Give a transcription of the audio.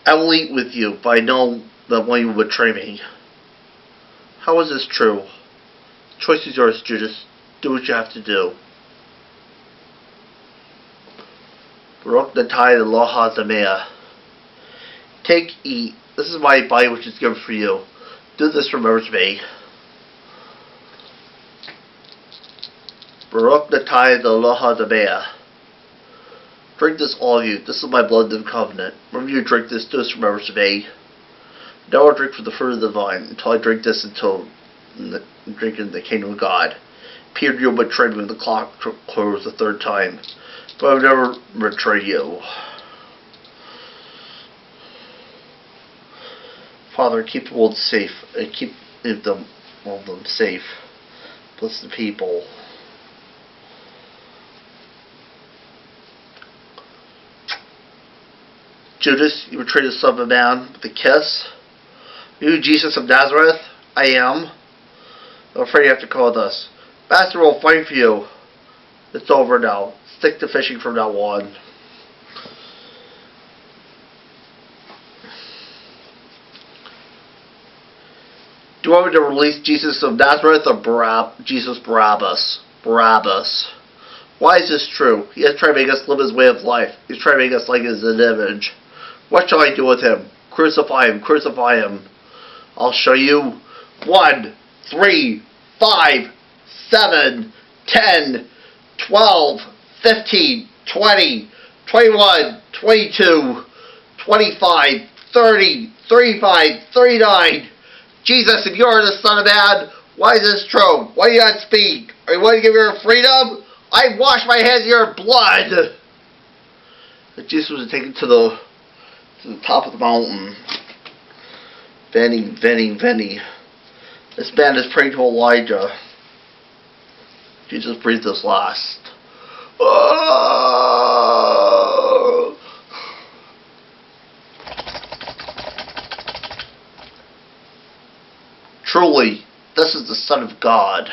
I will eat with you, but I know that one you will betray me. How is this true? The choice is yours, Judas. Do what you have to do. Baruch Natai Eloha Zamea. Take, eat. This is my body which is given for you. Do this for remembrance of me. Baruch Natai Eloha Zamea. Drink this, all of you. This is my blood of the covenant. Whenever you drink this, do this for remembrance of me. Now I drink from the fruit of the vine, until I drink this drink in the kingdom of God. Peter, you'll betray me when the clock closes the third time. But I will never betray you. Father, keep the world safe, and keep all of them safe. Bless the people. Judas, you betrayed the Son of Man with a kiss. You, Jesus of Nazareth, I am. I'm afraid you have to call with us. Master will fight for you. It's over now. Stick to fishing from now on. Do you want me to release Jesus of Nazareth or Jesus Barabbas? Barabbas. Why is this true? He has tried to make us live his way of life. He's trying to make us like his image. What shall I do with him? Crucify him, crucify him. I'll show you. 1, 3, 5, 7, 10, 12, 15, 20, 21, 22, 25, 30, 35, 39. Jesus, if you are the Son of Man, why is this true? Why do you not speak? Are you willing to give your freedom? I wash my hands in your blood. But Jesus was taken to the top of the mountain. Venny. This man is praying to Elijah. Jesus breathed his last. Truly, this is the Son of God.